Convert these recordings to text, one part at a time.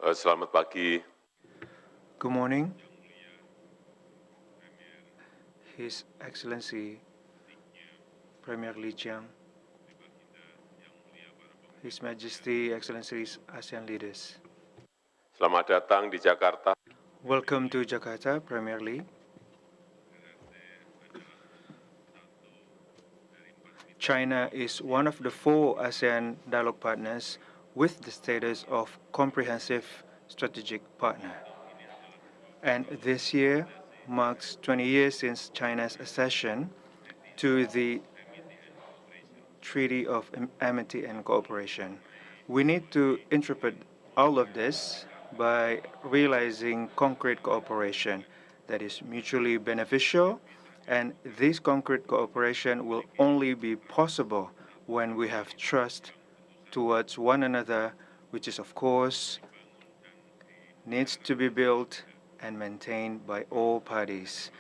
Selamat pagi. Good morning, His Excellency Premier Li Qiang, His Majesty, Excellencies, ASEAN leaders. Selamat datang di Jakarta. Welcome to Jakarta, Premier Li. China is one of the 4 ASEAN dialogue partners with the status of comprehensive strategic partner. And this year marks 20 years since China's accession to the Treaty of Amity and Cooperation. We need to interpret all of this by realizing concrete cooperation that is mutually beneficial, and this concrete cooperation will only be possible when we have trust towards one another, which is, of course, needs to be built and maintained by all parties.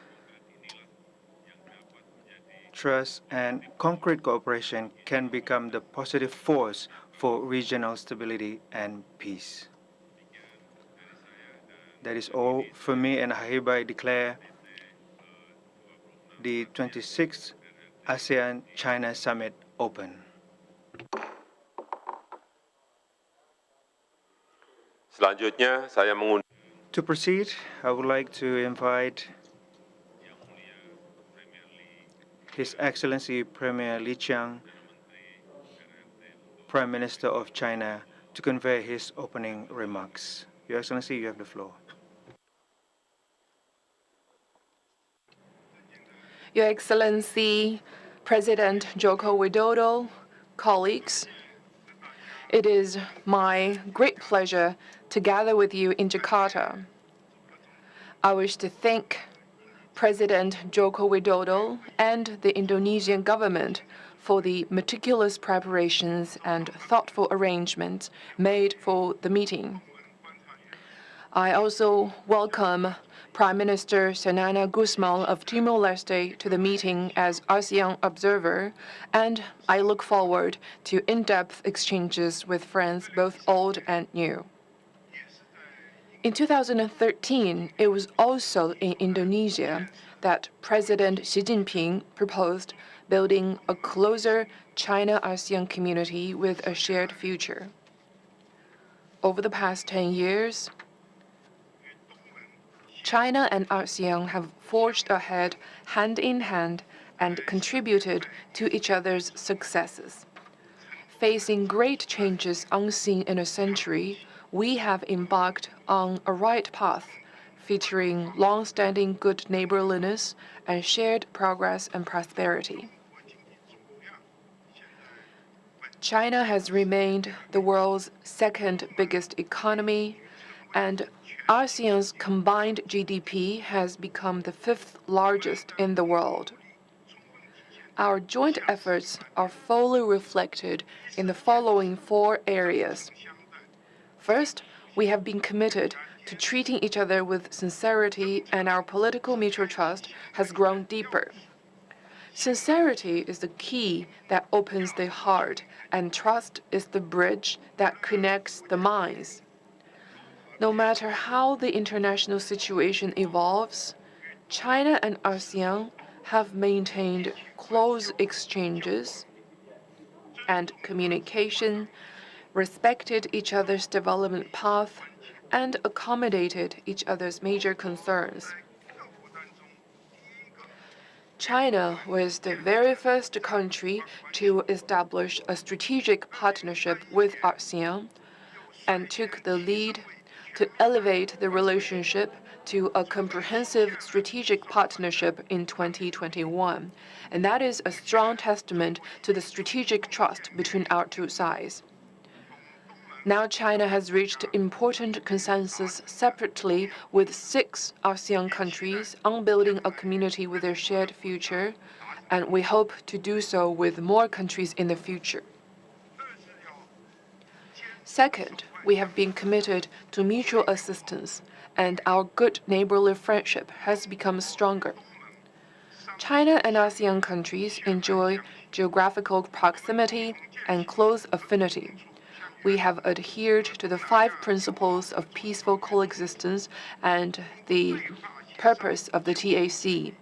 Trust and concrete cooperation can become the positive force for regional stability and peace. That is all for me, and I hereby declare the 26th ASEAN-China Summit open. Selanjutnya, saya mengundang To proceed, I would like to invite His Excellency Premier Li Qiang, Prime Minister of China, to convey his opening remarks. Your Excellency, you have the floor. Your Excellency, President Joko Widodo, colleagues, it is my great pleasure to gather with you in Jakarta. I wish to thank President Joko Widodo and the Indonesian government for the meticulous preparations and thoughtful arrangements made for the meeting. I also welcome Prime Minister Xanana Gusmão of Timor-Leste to the meeting as ASEAN observer, and I look forward to in-depth exchanges with friends both old and new. In 2013, it was also in Indonesia that President Xi Jinping proposed building a closer China-ASEAN community with a shared future. Over the past 10 years, China and ASEAN have forged ahead hand in hand and contributed to each other's successes. Facing great changes unseen in a century, we have embarked on a right path, featuring long-standing good neighborliness and shared progress and prosperity. China has remained the world's second biggest economy, and ASEAN's combined GDP has become the 5th largest in the world. Our joint efforts are fully reflected in the following 4 areas. First, we have been committed to treating each other with sincerity, and our political mutual trust has grown deeper. Sincerity is the key that opens the heart, and trust is the bridge that connects the minds. No matter how the international situation evolves, China and ASEAN have maintained close exchanges and communication, respected each other's development path, and accommodated each other's major concerns. China was the very first country to establish a strategic partnership with ASEAN and took the lead to elevate the relationship to a comprehensive strategic partnership in 2021, and that is a strong testament to the strategic trust between our 2 sides. Now China has reached important consensus separately with 6 ASEAN countries on building a community with their shared future, and we hope to do so with more countries in the future. Second, we have been committed to mutual assistance, and our good neighborly friendship has become stronger. China and ASEAN countries enjoy geographical proximity and close affinity. we have adhered to the 5 principles of peaceful coexistence and the purpose of the TAC.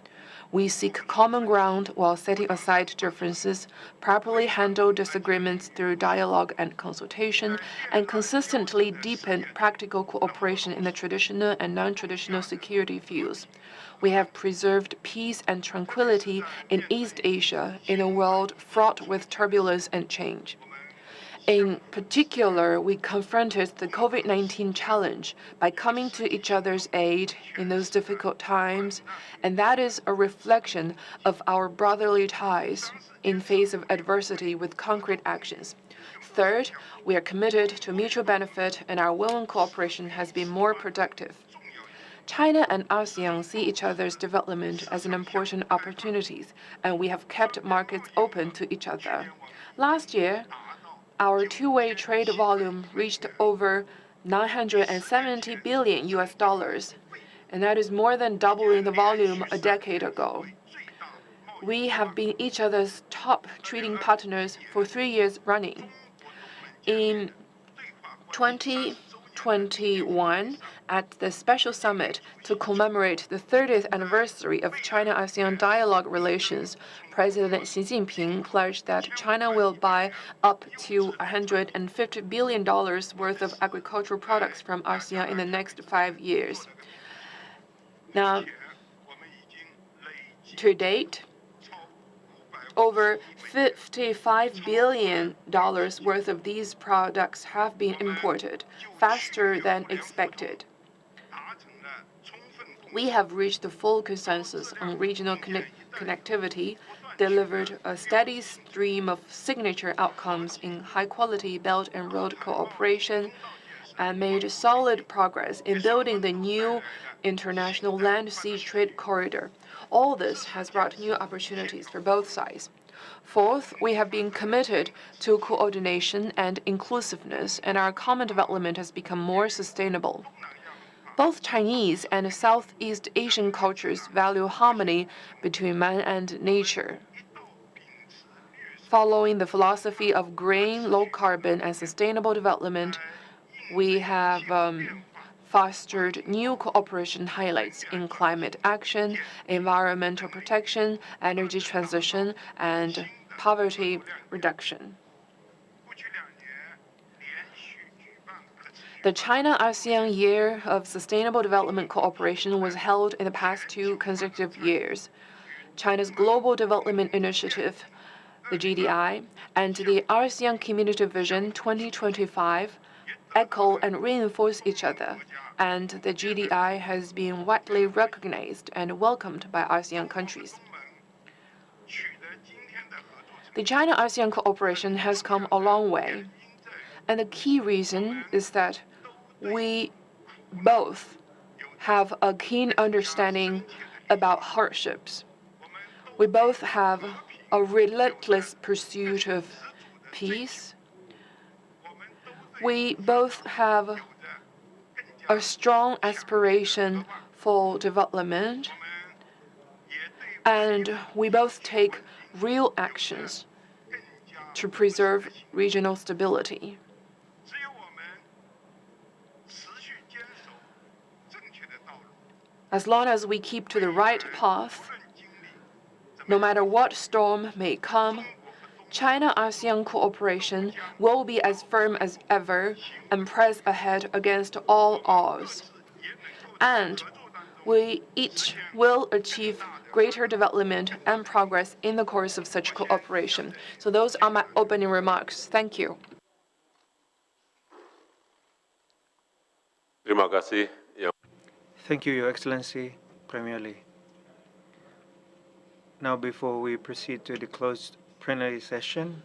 We seek common ground while setting aside differences, properly handle disagreements through dialogue and consultation, and consistently deepen practical cooperation in the traditional and non-traditional security fields. We have preserved peace and tranquility in East Asia in a world fraught with turbulence and change. In particular, we confronted the COVID-19 challenge by coming to each other's aid in those difficult times, and that is a reflection of our brotherly ties in face of adversity with concrete actions. Third, we are committed to mutual benefit, and our will and cooperation has been more productive. China and ASEAN see each other's development as an important opportunity, and we have kept markets open to each other. Last year, our two-way trade volume reached over 970 billion US dollars, and that is more than doubling the volume a decade ago. We have been each other's top trading partners for 3 years running. In 2021, at the special summit to commemorate the 30th anniversary of China-ASEAN dialogue relations, President Xi Jinping pledged that China will buy up to $150 billion worth of agricultural products from ASEAN in the next 5 years. Now, to date, over $55 billion worth of these products have been imported, faster than expected. We have reached a full consensus on regional connectivity, delivered a steady stream of signature outcomes in high-quality Belt and Road cooperation, and made solid progress in building the new international land-sea trade corridor. All this has brought new opportunities for both sides. Fourth, we have been committed to coordination and inclusiveness, and our common development has become more sustainable. Both Chinese and Southeast Asian cultures value harmony between man and nature. Following the philosophy of green, low-carbon, and sustainable development, we have fostered new cooperation highlights in climate action, environmental protection, energy transition, and poverty reduction. The China-ASEAN Year of Sustainable Development Cooperation was held in the past 2 consecutive years. China's Global Development Initiative, the GDI, and the ASEAN Community Vision 2025 echo and reinforce each other, and the GDI has been widely recognized and welcomed by ASEAN countries. The China-ASEAN cooperation has come a long way, and the key reason is that we both have a keen understanding about hardships. We both have a relentless pursuit of peace. We both have a strong aspiration for development, and we both take real actions to preserve regional stability. As long as we keep to the right path, no matter what storm may come, China-ASEAN cooperation will be as firm as ever and press ahead against all odds. And we each will achieve greater development and progress in the course of such cooperation. So those are my opening remarks. Thank you. Terima kasih. Thank you, Your Excellency, Premier Lee. Now, before we proceed to the closed plenary session,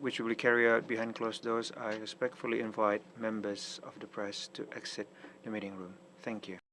which will be carried out behind closed doors, I respectfully invite members of the press to exit the meeting room. Thank you.